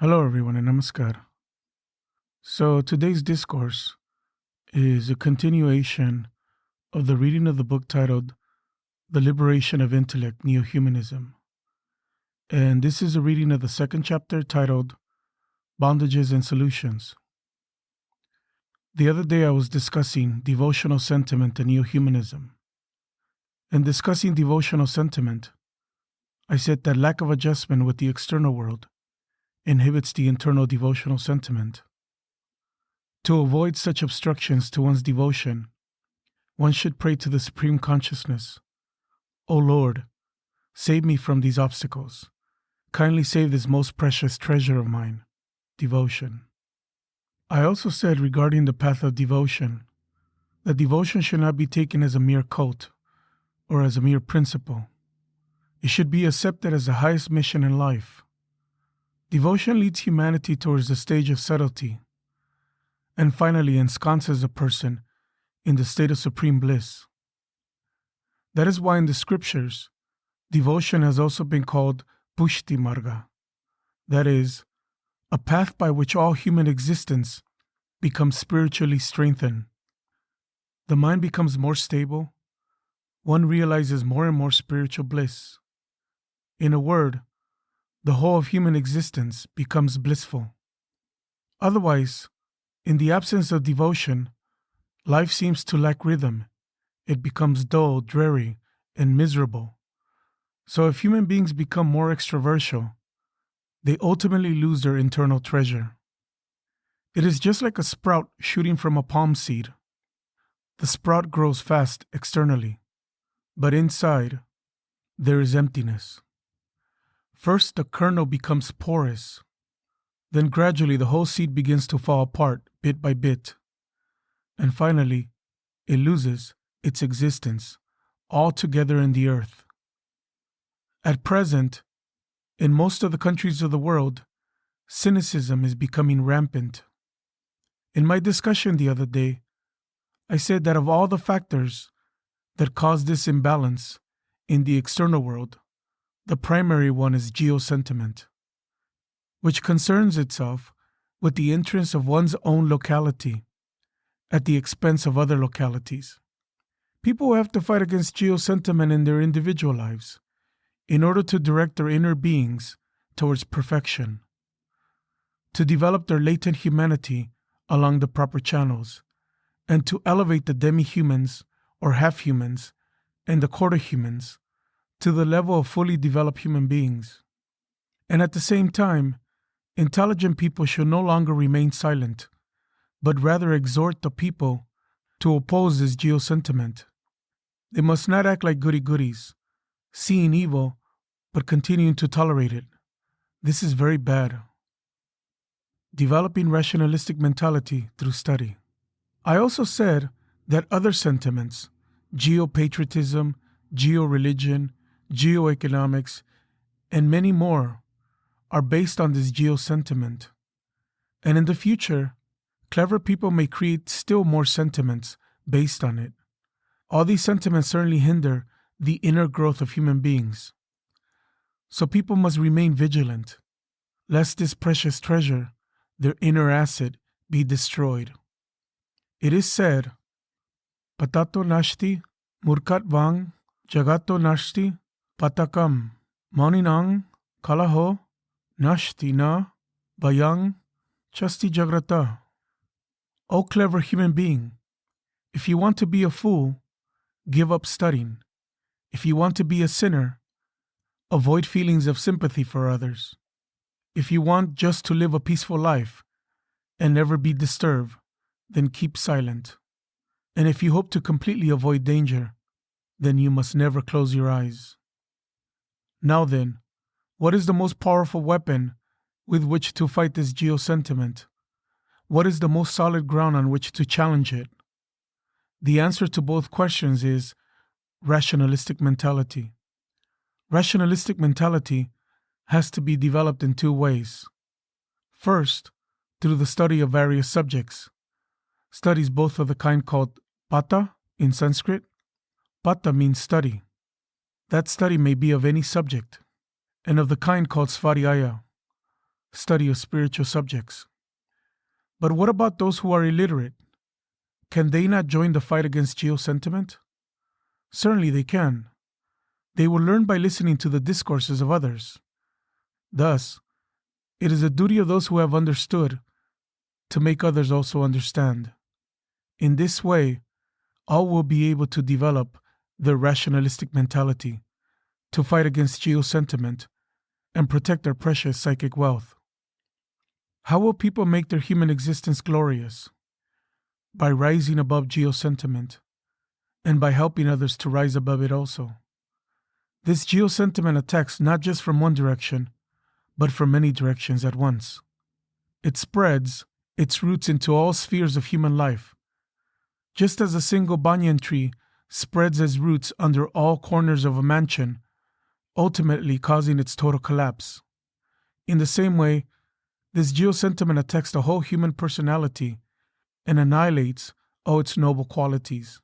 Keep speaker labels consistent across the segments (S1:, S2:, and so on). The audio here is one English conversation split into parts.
S1: Hello, everyone, and namaskar. So, today's discourse is a continuation of the reading of the book titled The Liberation of Intellect, Neohumanism. And this is a reading of the second chapter titled Bondages and Solutions. The other day, I was discussing devotional sentiment and neohumanism. In discussing devotional sentiment, I said that lack of adjustment with the external world inhibits the internal devotional sentiment. To avoid such obstructions to one's devotion, one should pray to the Supreme Consciousness. O Lord, save me from these obstacles. Kindly save this most precious treasure of mine, devotion. I also said regarding the path of devotion, that devotion should not be taken as a mere cult or as a mere principle. It should be accepted as the highest mission in life. Devotion leads humanity towards the stage of subtlety, and finally ensconces a person in the state of supreme bliss. That is why in the scriptures, devotion has also been called Shrii Marga, that is, a path by which all human existence becomes spiritually strengthened. The mind becomes more stable, one realizes more and more spiritual bliss. In a word, the whole of human existence becomes blissful. Otherwise, in the absence of devotion, life seems to lack rhythm. It becomes dull, dreary, and miserable. So if human beings become more extrovertial, they ultimately lose their internal treasure. It is just like a sprout shooting from a palm seed. The sprout grows fast externally, but inside, there is emptiness. First, the kernel becomes porous. Then gradually the whole seed begins to fall apart bit by bit. And finally, it loses its existence altogether in the earth. At present, in most of the countries of the world, cynicism is becoming rampant. In my discussion the other day, I said that of all the factors that cause this imbalance in the external world, the primary one is geosentiment, which concerns itself with the interests of one's own locality at the expense of other localities. People have to fight against geosentiment in their individual lives in order to direct their inner beings towards perfection, to develop their latent humanity along the proper channels, and to elevate the demi-humans or half-humans and the quarter-humans to the level of fully developed human beings. And at the same time, intelligent people should no longer remain silent, but rather exhort the people to oppose this geosentiment. They must not act like goody-goodies, seeing evil but continuing to tolerate it. This is very bad. Developing rationalistic mentality through study. I also said that other sentiments, geopatriotism, geo-religion, geoeconomics, and many more, are based on this geosentiment. And in the future, clever people may create still more sentiments based on it. All these sentiments certainly hinder the inner growth of human beings. So people must remain vigilant, lest this precious treasure, their inner asset, be destroyed. It is said, Patato nashti murkat vang jagato nashti patakam mauninang kalaho nashti na bayang chasti jagrata. O clever human being, if you want to be a fool, give up studying. If you want to be a sinner, avoid feelings of sympathy for others. If you want just to live a peaceful life and never be disturbed, then keep silent. And if you hope to completely avoid danger, then you must never close your eyes. Now then, what is the most powerful weapon with which to fight this geosentiment? What is the most solid ground on which to challenge it? The answer to both questions is rationalistic mentality. Rationalistic mentality has to be developed in two ways. First, through the study of various subjects. Studies both of the kind called pata in Sanskrit. Pata means study. That study may be of any subject, and of the kind called svadhyaya. study of spiritual subjects. But what about those who are illiterate? Can they not join the fight against geosentiment? Certainly they can. They will learn by listening to the discourses of others. Thus, it is the duty of those who have understood to make others also understand. In this way, all will be able to develop their rationalistic mentality to fight against geosentiment and protect their precious psychic wealth. How will people make their human existence glorious? By rising above geosentiment and by helping others to rise above it also. This geosentiment attacks not just from one direction, but from many directions at once. It spreads its roots into all spheres of human life, just as a single banyan tree spreads its roots under all corners of a mansion, ultimately causing its total collapse. In the same way, this geosentiment attacks the whole human personality and annihilates all its noble qualities.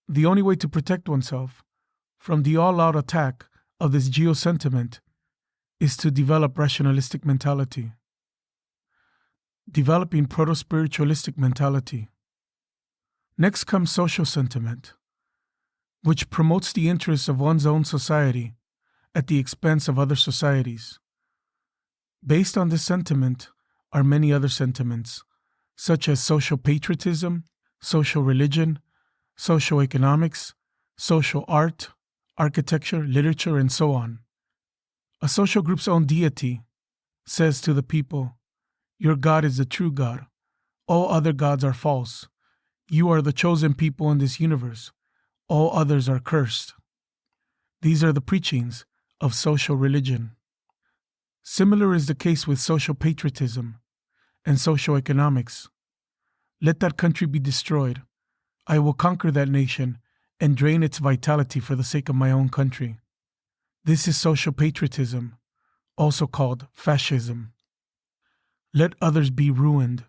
S1: The only way to protect oneself from the all-out attack of this geosentiment is to develop rationalistic mentality. Developing proto-spiritualistic mentality. Next comes social sentiment, which promotes the interests of one's own society at the expense of other societies. Based on this sentiment are many other sentiments, such as social patriotism, social religion, social economics, social art, architecture, literature, and so on. A social group's own deity says to the people, "Your God is the true God. All other gods are false. You are the chosen people in this universe. All others are cursed." These are the preachings of social religion. Similar is the case with social patriotism and social economics. Let that country be destroyed. I will conquer that nation and drain its vitality for the sake of my own country. This is social patriotism, also called fascism. Let others be ruined.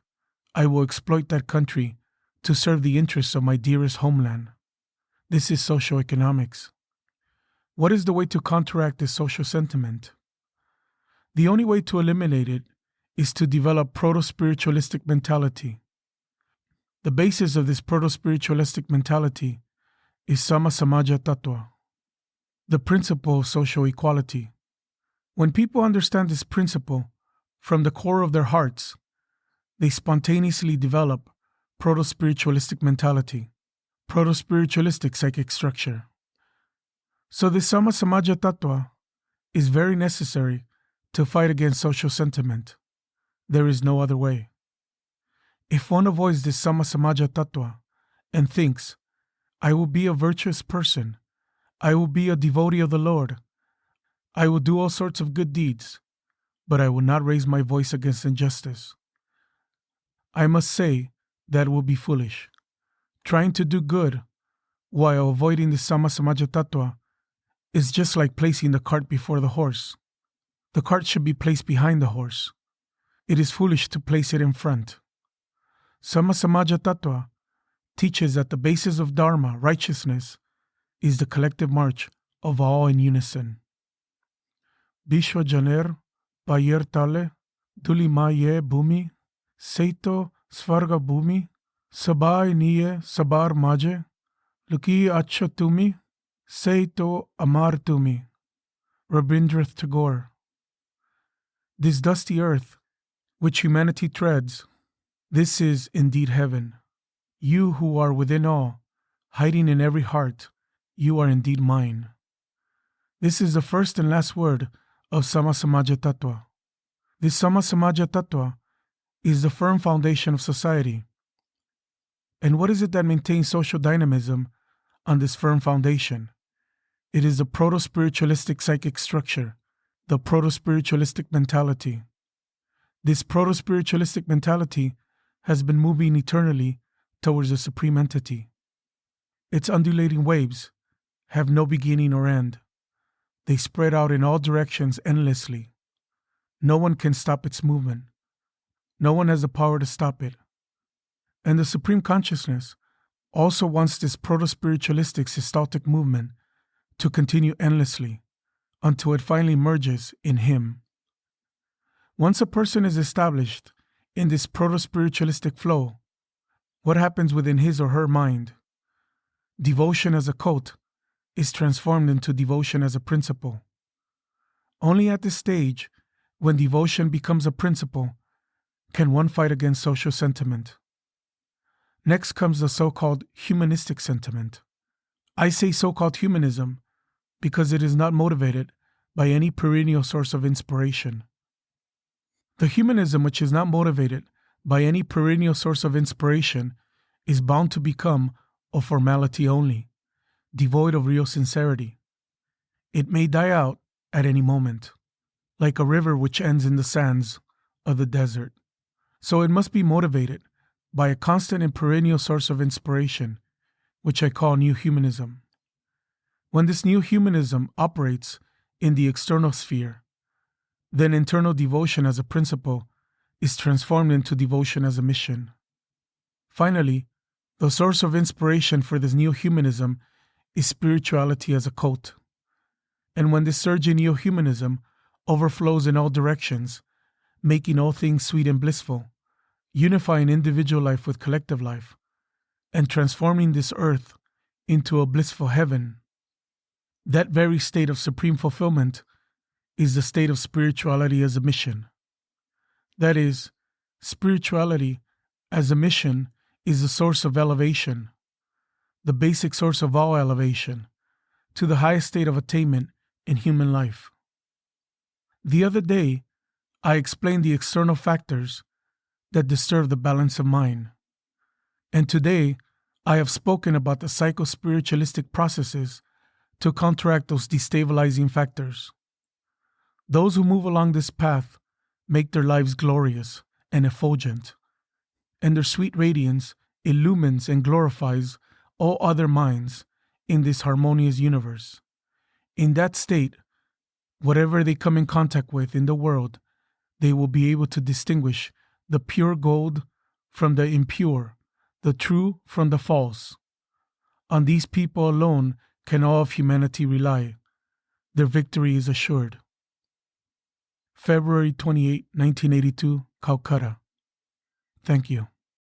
S1: I will exploit that country to serve the interests of my dearest homeland. This is social economics. What is the way to counteract this social sentiment? The only way to eliminate it is to develop proto-spiritualistic mentality. The basis of this proto-spiritualistic mentality is Sama Samaja Tattva, the principle of social equality. When people understand this principle from the core of their hearts, they spontaneously develop proto-spiritualistic mentality, proto-spiritualistic psychic structure. So this Sama Samaja Tattva is very necessary to fight against social sentiment. There is no other way. If one avoids this Sama Samaja Tattva and thinks, "I will be a virtuous person, I will be a devotee of the Lord, I will do all sorts of good deeds, but I will not raise my voice against injustice," I must say that will be foolish. Trying to do good while avoiding the Sama Samaja Tattva is just like placing the cart before the horse. The cart should be placed behind the horse. It is foolish to place it in front. Sama Samaja Tattva teaches that the basis of Dharma, righteousness, is the collective march of all in unison. Bishwa Janer, Payer Tale, Duli Maye Bhumi, Seito Svarga Bhumi, Sabai Niye Sabar Maje, Luki Acha Tumi, Seito Amar Tumi. Rabindranath Tagore. This dusty earth, which humanity treads, this is indeed heaven. You who are within all, hiding in every heart, you are indeed mine. This is the first and last word of Sama Samaja Tattva. This Sama Samaja Tattva is the firm foundation of society. And what is it that maintains social dynamism on this firm foundation? It is the proto-spiritualistic psychic structure, the proto-spiritualistic mentality. This proto-spiritualistic mentality has been moving eternally towards the supreme entity. Its undulating waves have no beginning or end. They spread out in all directions endlessly. No one can stop its movement. No one has the power to stop it. And the Supreme Consciousness also wants this proto-spiritualistic systolic movement to continue endlessly until it finally merges in Him. Once a person is established in this proto-spiritualistic flow, what happens within his or her mind? Devotion as a cult is transformed into devotion as a principle. Only at this stage, when devotion becomes a principle, can one fight against social sentiment. Next comes the so-called humanistic sentiment. I say so-called humanism because it is not motivated by any perennial source of inspiration. The humanism which is not motivated by any perennial source of inspiration is bound to become a formality only, devoid of real sincerity. It may die out at any moment, like a river which ends in the sands of the desert. So it must be motivated by a constant and perennial source of inspiration, which I call New Humanism. When this New Humanism operates in the external sphere, then internal devotion as a principle is transformed into devotion as a mission. Finally, the source of inspiration for this New Humanism is spirituality as a cult. And when this surge in New Humanism overflows in all directions, making all things sweet and blissful, unifying individual life with collective life, and transforming this earth into a blissful heaven, that very state of supreme fulfillment is the state of spirituality as a mission. That is, spirituality as a mission is the source of elevation, the basic source of all elevation, to the highest state of attainment in human life. The other day, I explained the external factors that disturb the balance of mind. And today, I have spoken about the psycho-spiritualistic processes to counteract those destabilizing factors. Those who move along this path make their lives glorious and effulgent, and their sweet radiance illumines and glorifies all other minds in this harmonious universe. In that state, whatever they come in contact with in the world, they will be able to distinguish the pure gold from the impure, the true from the false. On these people alone can all of humanity rely. Their victory is assured. February 28, 1982, Calcutta. Thank you.